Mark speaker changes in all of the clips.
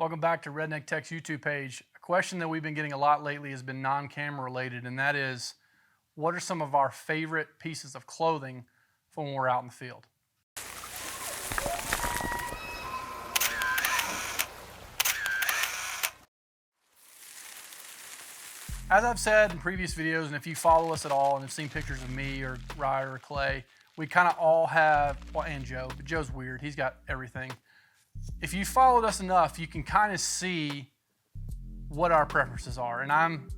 Speaker 1: Welcome back to Redneck Tech's YouTube page. A question that we've been getting a lot lately has been non-camera related, and that is, what are some of our favorite pieces of clothing for when we're out in the field? As I've said in previous videos, and if you follow us at all and have seen pictures of me or Ryer or Clay, we kind of all have, well, and Joe, but Joe's weird, he's got everything. If you followed us enough, you can kind of see what our preferences are. And I'm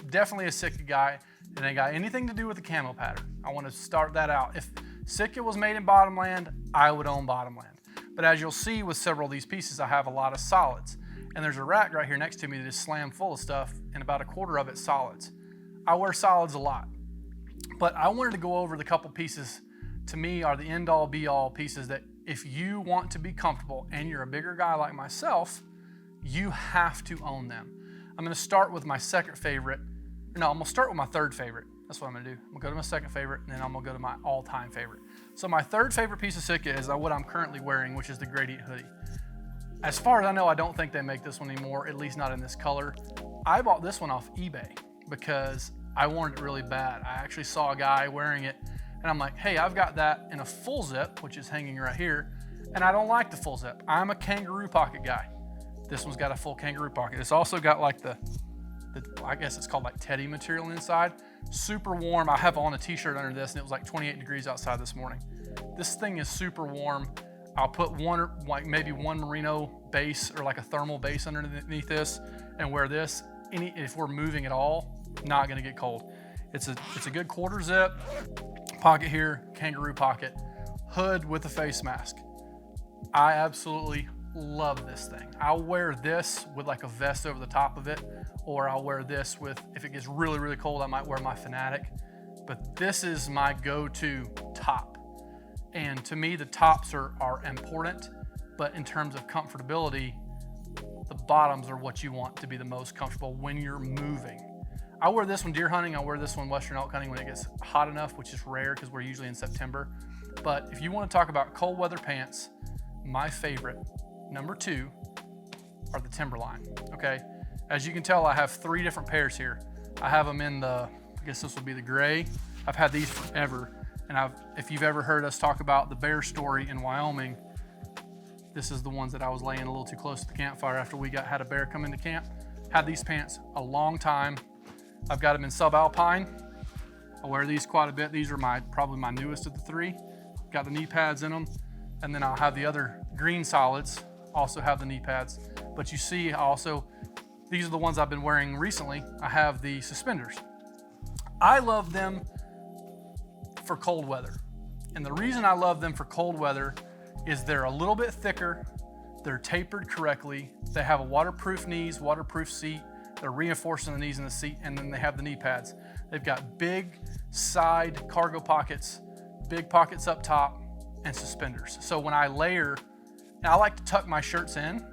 Speaker 1: definitely a Sitka guy, and it ain't got anything to do with the camo pattern. I want to start that out. If Sitka was made in bottomland, I would own bottomland. But as you'll see with several of these pieces, I have a lot of solids. And there's a rack right here next to me that is slammed full of stuff, and about a quarter of it solids. I wear solids a lot. But I wanted to go over the couple pieces, to me, are the end-all be-all pieces that if you want to be comfortable and you're a bigger guy like myself, you have to own them. I'm gonna start with my second favorite. No, I'm gonna start with my third favorite. That's what I'm gonna do. I'm gonna go to my second favorite, and then I'm gonna go to my all-time favorite. So my third favorite piece of Sitka is what I'm currently wearing, which is the Gradient hoodie. As far as I know, I don't think they make this one anymore, at least not in this color. I bought this one off eBay because I wanted it really bad. I actually saw a guy wearing it, and I'm like, hey, I've got that in a full zip, which is hanging right here, and I don't like the full zip. I'm a kangaroo pocket guy. This one's got a full kangaroo pocket. It's also got like the I guess it's called like teddy material inside. Super warm. I have on a t-shirt under this, and it was like 28 degrees outside this morning. This thing is super warm. I'll put maybe one merino base or like a thermal base underneath this and wear this. If we're moving at all, not gonna get cold. It's a good quarter zip. Pocket here, kangaroo pocket, hood with a face mask. I absolutely love this thing. I'll wear this with like a vest over the top of it, or I'll wear this with, if it gets really, really cold, I might wear my Fanatic. But this is my go-to top. And to me, the tops are important, but in terms of comfortability, the bottoms are what you want to be the most comfortable when you're moving. I wear this one deer hunting. I wear this one Western elk hunting when it gets hot enough, which is rare because we're usually in September. But if you want to talk about cold weather pants, my favorite, number 2, are the Timberline, okay? As you can tell, I have 3 different pairs here. I have them in I guess this would be the gray. I've had these forever. And if you've ever heard us talk about the bear story in Wyoming, this is the ones that I was laying a little too close to the campfire after we had a bear come into camp. Had these pants a long time. I've got them in subalpine. I wear these quite a bit. These are probably my newest of the 3. Got the knee pads in them. And then I'll have the other green solids, also have the knee pads. But you see also, these are the ones I've been wearing recently. I have the suspenders. I love them for cold weather. And the reason I love them for cold weather is they're a little bit thicker, they're tapered correctly, they have a waterproof knees, waterproof seat, they're reinforcing the knees in the seat, and then they have the knee pads. They've got big side cargo pockets, big pockets up top, and suspenders. So when I layer, and I like to tuck my shirts in,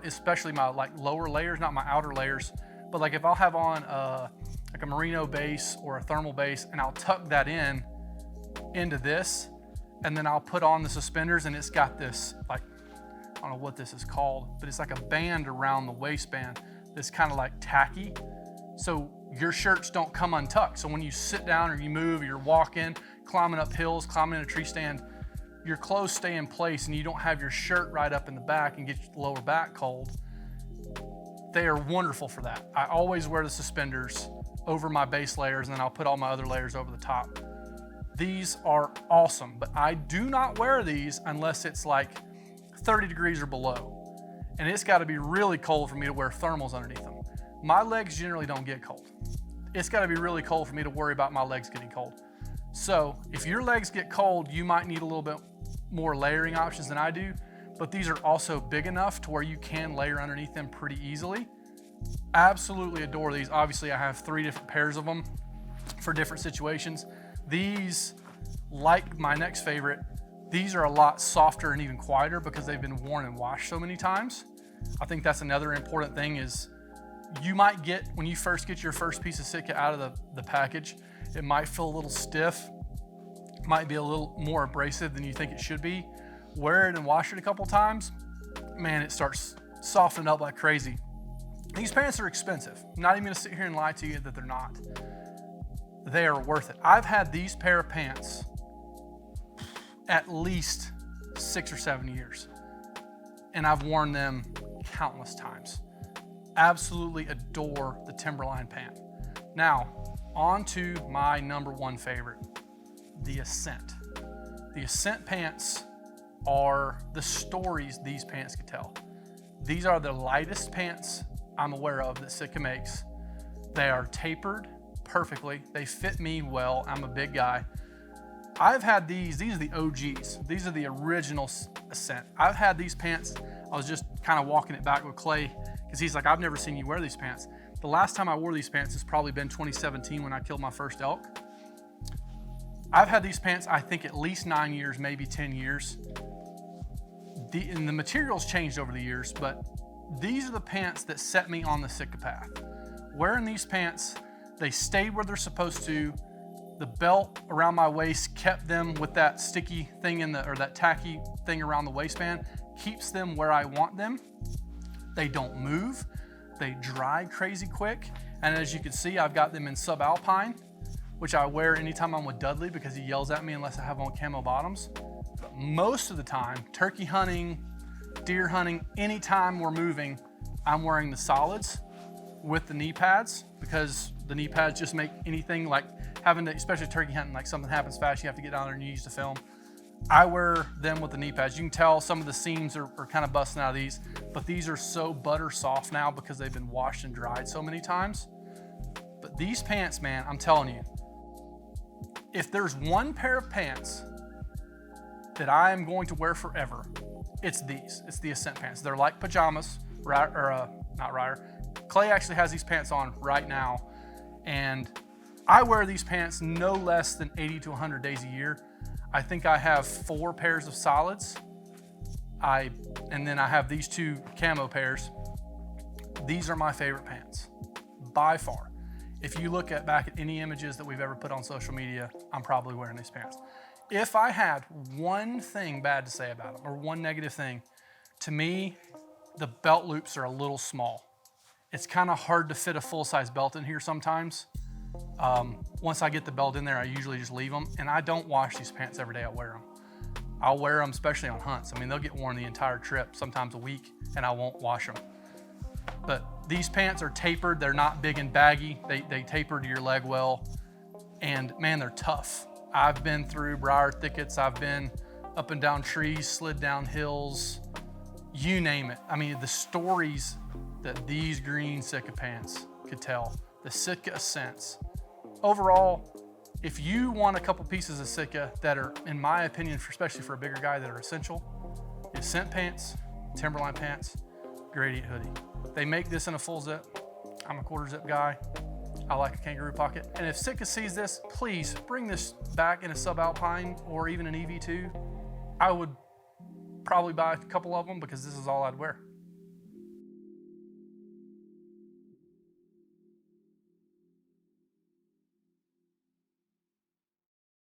Speaker 1: especially my lower layers, not my outer layers, but like if I'll have on like a merino base or a thermal base, and I'll tuck that into this, and then I'll put on the suspenders, and it's got this, I don't know what this is called, but it's like a band around the waistband that's kind of like tacky, so your shirts don't come untucked. So when you sit down or you move or you're walking, climbing up hills, climbing in a tree stand, your clothes stay in place and you don't have your shirt right up in the back and get your lower back cold. They are wonderful for that. I always wear the suspenders over my base layers, and then I'll put all my other layers over the top. These are awesome, but I do not wear these unless it's like 30 degrees or below. And it's gotta be really cold for me to wear thermals underneath them. My legs generally don't get cold. It's gotta be really cold for me to worry about my legs getting cold. So if your legs get cold, you might need a little bit more layering options than I do, but these are also big enough to where you can layer underneath them pretty easily. Absolutely adore these. Obviously, I have 3 different pairs of them for different situations. These, like my next favorite, these are a lot softer and even quieter because they've been worn and washed so many times. I think that's another important thing is you might get, when you first get your first piece of Sitka out of the package, it might feel a little stiff, might be a little more abrasive than you think it should be. Wear it and wash it a couple times, man, it starts softened up like crazy. These pants are expensive. I'm not even gonna sit here and lie to you that they're not. They are worth it. I've had these pair of pants at least 6 or 7 years, and I've worn them countless times. Absolutely adore the Timberline pant. Now, on to my number one favorite, the Ascent. The Ascent pants are the stories these pants could tell. These are the lightest pants I'm aware of that Sitka makes. They are tapered perfectly. They fit me well. I'm a big guy. I've had these are the OGs. These are the original Ascent. I've had these pants. I was just kind of walking it back with Clay because he's like, I've never seen you wear these pants. The last time I wore these pants has probably been 2017 when I killed my first elk. I've had these pants, I think, at least 9 years, maybe 10 years. And the material's changed over the years, but these are the pants that set me on the Sitka path. Wearing these pants, they stayed where they're supposed to. The belt around my waist kept them with that sticky thing or that tacky thing around the waistband, keeps them where I want them. They don't move. They dry crazy quick. And as you can see, I've got them in subalpine, which I wear anytime I'm with Dudley because he yells at me unless I have on camo bottoms. But most of the time, turkey hunting, deer hunting, anytime we're moving, I'm wearing the solids with the knee pads because the knee pads just make anything like having to, especially turkey hunting, like something happens fast, you have to get down on your knees to film. I wear them with the knee pads. You can tell some of the seams are kind of busting out of these, but these are so butter soft now because they've been washed and dried so many times. But these pants, man, I'm telling you, if there's one pair of pants that I am going to wear forever, it's these. It's the Ascent pants. They're like pajamas, not Ryder. Clay actually has these pants on right now, and I wear these pants no less than 80 to 100 days a year. I think I have 4 pairs of solids. And then I have these 2 camo pairs. These are my favorite pants, by far. If you look back at any images that we've ever put on social media, I'm probably wearing these pants. If I had one thing bad to say about them, or one negative thing, to me, the belt loops are a little small. It's kind of hard to fit a full-size belt in here sometimes. Once I get the belt in there, I usually just leave them, and I don't wash these pants every day I wear them. I'll wear them especially on hunts. I mean, they'll get worn the entire trip, sometimes a week, and I won't wash them. But these pants are tapered. They're not big and baggy. They taper to your leg well, and man, they're tough. I've been through briar thickets. I've been up and down trees, slid down hills, you name it. I mean, the stories that these green Sitka pants could tell, the Sitka Ascents. Overall, if you want a couple pieces of Sitka that are, in my opinion, especially for a bigger guy, that are essential, the Ascent pants, Timberline pants, Gradient hoodie. They make this in a full zip. I'm a quarter zip guy. I like a kangaroo pocket. And if Sitka sees this, please bring this back in a subalpine or even an EV2. I would probably buy a couple of them because this is all I'd wear.